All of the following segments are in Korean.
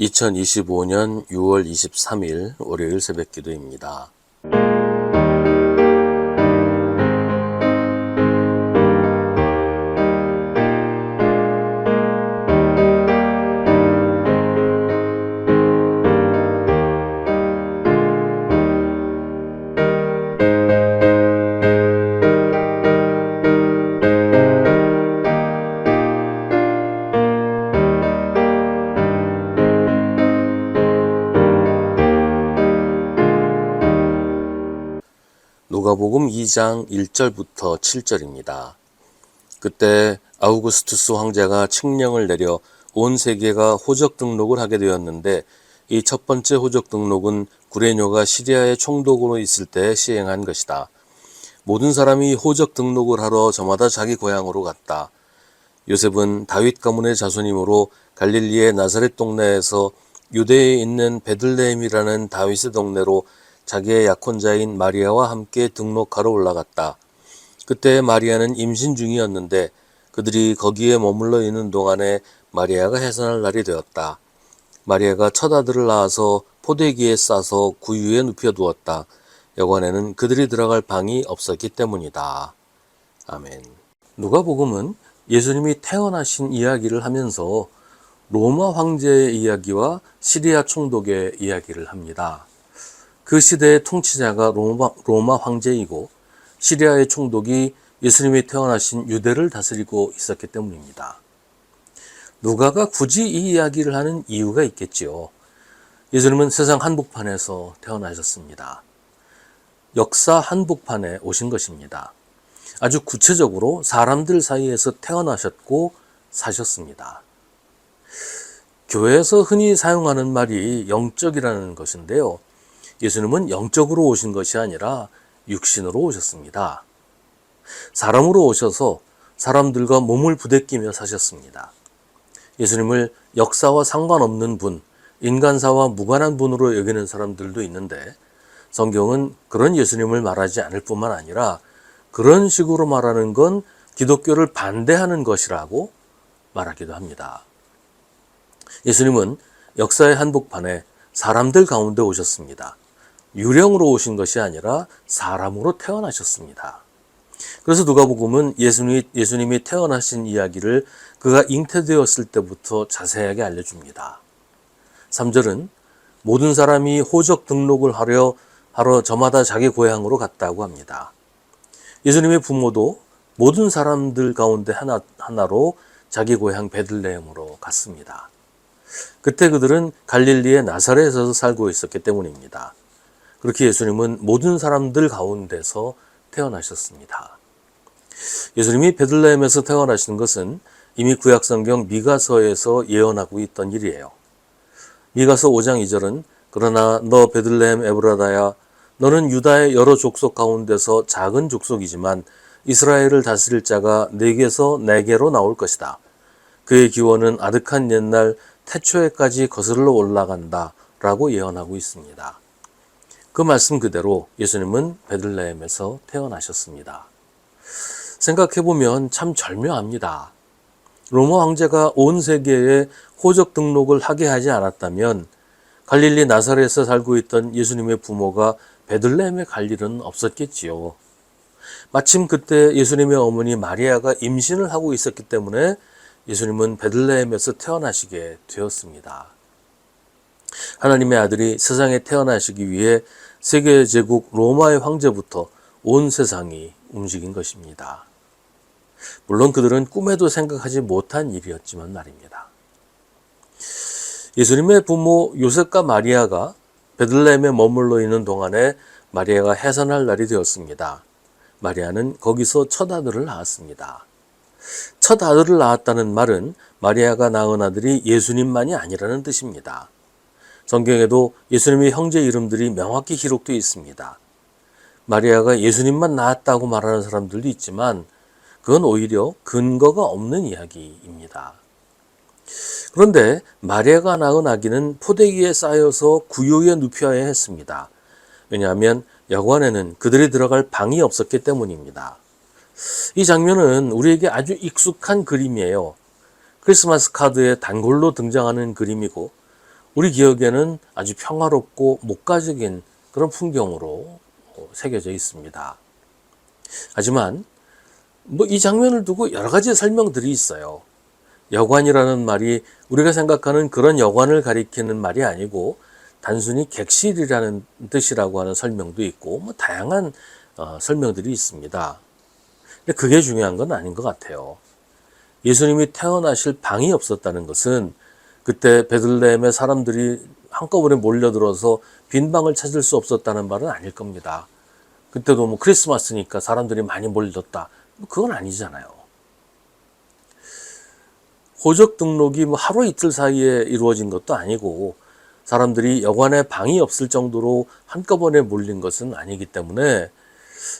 2025년 6월 23일 월요일 새벽 기도입니다. 누가복음 2장 1절부터 7절입니다. 그때 아우구스투스 황제가 칙령을 내려 온 세계가 호적 등록을 하게 되었는데 이 첫 번째 호적 등록은 구레뇨가 시리아의 총독으로 있을 때 시행한 것이다. 모든 사람이 호적 등록을 하러 저마다 자기 고향으로 갔다. 요셉은 다윗 가문의 자손이므로 갈릴리의 나사렛 동네에서 유대에 있는 베들레헴이라는 다윗의 동네로 자기의 약혼자인 마리아와 함께 등록하러 올라갔다. 그때 마리아는 임신 중이었는데 그들이 거기에 머물러 있는 동안에 마리아가 해산할 날이 되었다. 마리아가 첫 아들을 낳아서 포대기에 싸서 구유에 눕혀두었다. 여관에는 그들이 들어갈 방이 없었기 때문이다. 아멘. 누가복음은 예수님이 태어나신 이야기를 하면서 로마 황제의 이야기와 시리아 총독의 이야기를 합니다. 그 시대의 통치자가 로마 황제이고 시리아의 총독이 예수님이 태어나신 유대를 다스리고 있었기 때문입니다. 누가가 굳이 이 이야기를 하는 이유가 있겠지요. 예수님은 세상 한복판에서 태어나셨습니다. 역사 한복판에 오신 것입니다. 아주 구체적으로 사람들 사이에서 태어나셨고 사셨습니다. 교회에서 흔히 사용하는 말이 영적이라는 것인데요. 예수님은 영적으로 오신 것이 아니라 육신으로 오셨습니다. 사람으로 오셔서 사람들과 몸을 부대끼며 사셨습니다. 예수님을 역사와 상관없는 분, 인간사와 무관한 분으로 여기는 사람들도 있는데 성경은 그런 예수님을 말하지 않을 뿐만 아니라 그런 식으로 말하는 건 기독교를 반대하는 것이라고 말하기도 합니다. 예수님은 역사의 한복판에 사람들 가운데 오셨습니다. 유령으로 오신 것이 아니라 사람으로 태어나셨습니다. 그래서 누가복음은 예수님이 태어나신 이야기를 그가 잉태되었을 때부터 자세하게 알려줍니다. 3절은 모든 사람이 호적 등록을 하러 저마다 자기 고향으로 갔다고 합니다. 예수님의 부모도 모든 사람들 가운데 하나로 자기 고향 베들레헴으로 갔습니다. 그때 그들은 갈릴리의 나사렛에서 살고 있었기 때문입니다. 그렇게 예수님은 모든 사람들 가운데서 태어나셨습니다. 예수님이 베들레헴에서 태어나신 것은 이미 구약성경 미가서에서 예언하고 있던 일이에요. 미가서 5장 2절은 그러나 너 베들레헴 에브라다야 너는 유다의 여러 족속 가운데서 작은 족속이지만 이스라엘을 다스릴 자가 네게서 내게로 나올 것이다. 그의 기원은 아득한 옛날 태초에까지 거슬러 올라간다 라고 예언하고 있습니다. 그 말씀 그대로 예수님은 베들레헴에서 태어나셨습니다. 생각해보면 참 절묘합니다. 로마 황제가 온 세계에 호적 등록을 하게 하지 않았다면 갈릴리 나사렛에 살고 있던 예수님의 부모가 베들레헴에 갈 일은 없었겠지요. 마침 그때 예수님의 어머니 마리아가 임신을 하고 있었기 때문에 예수님은 베들레헴에서 태어나시게 되었습니다. 하나님의 아들이 세상에 태어나시기 위해 세계 제국 로마의 황제부터 온 세상이 움직인 것입니다. 물론 그들은 꿈에도 생각하지 못한 일이었지만 말입니다. 예수님의 부모 요셉과 마리아가 베들레헴에 머물러 있는 동안에 마리아가 해산할 날이 되었습니다. 마리아는 거기서 첫 아들을 낳았습니다. 첫 아들을 낳았다는 말은 마리아가 낳은 아들이 예수님만이 아니라는 뜻입니다. 성경에도 예수님의 형제 이름들이 명확히 기록되어 있습니다. 마리아가 예수님만 낳았다고 말하는 사람들도 있지만 그건 오히려 근거가 없는 이야기입니다. 그런데 마리아가 낳은 아기는 포대기에 쌓여서 구유에 눕혀야 했습니다. 왜냐하면 여관에는 그들이 들어갈 방이 없었기 때문입니다. 이 장면은 우리에게 아주 익숙한 그림이에요. 크리스마스 카드에 단골로 등장하는 그림이고 우리 기억에는 아주 평화롭고 목가적인 그런 풍경으로 새겨져 있습니다. 하지만 이 장면을 두고 여러 가지 설명들이 있어요. 여관이라는 말이 우리가 생각하는 그런 여관을 가리키는 말이 아니고 단순히 객실이라는 뜻이라고 하는 설명도 있고 다양한 설명들이 있습니다. 근데 그게 중요한 건 아닌 것 같아요. 예수님이 태어나실 방이 없었다는 것은 그때 베들레헴의 사람들이 한꺼번에 몰려들어서 빈 방을 찾을 수 없었다는 말은 아닐 겁니다. 그때도 크리스마스니까 사람들이 많이 몰렸다. 그건 아니잖아요. 호적 등록이 하루 이틀 사이에 이루어진 것도 아니고 사람들이 여관에 방이 없을 정도로 한꺼번에 몰린 것은 아니기 때문에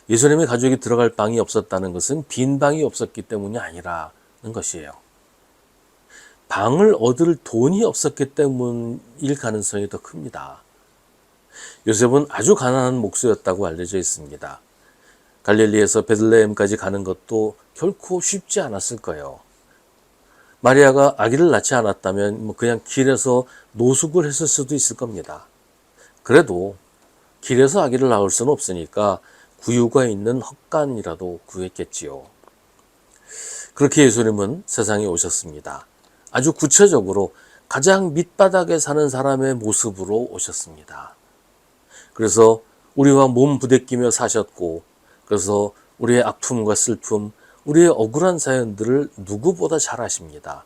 예수님의 가족이 들어갈 방이 없었다는 것은 빈 방이 없었기 때문이 아니라는 것이에요. 방을 얻을 돈이 없었기 때문일 가능성이 더 큽니다. 요셉은 아주 가난한 목수였다고 알려져 있습니다. 갈릴리에서 베들레헴까지 가는 것도 결코 쉽지 않았을 거예요. 마리아가 아기를 낳지 않았다면 그냥 길에서 노숙을 했을 수도 있을 겁니다. 그래도 길에서 아기를 낳을 수는 없으니까 구유가 있는 헛간이라도 구했겠지요. 그렇게 예수님은 세상에 오셨습니다. 아주 구체적으로 가장 밑바닥에 사는 사람의 모습으로 오셨습니다. 그래서 우리와 몸 부대끼며 사셨고, 그래서 우리의 아픔과 슬픔, 우리의 억울한 사연들을 누구보다 잘 아십니다.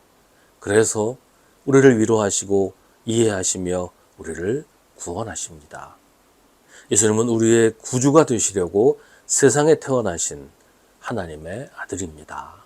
그래서 우리를 위로하시고 이해하시며 우리를 구원하십니다. 예수님은 우리의 구주가 되시려고 세상에 태어나신 하나님의 아들입니다.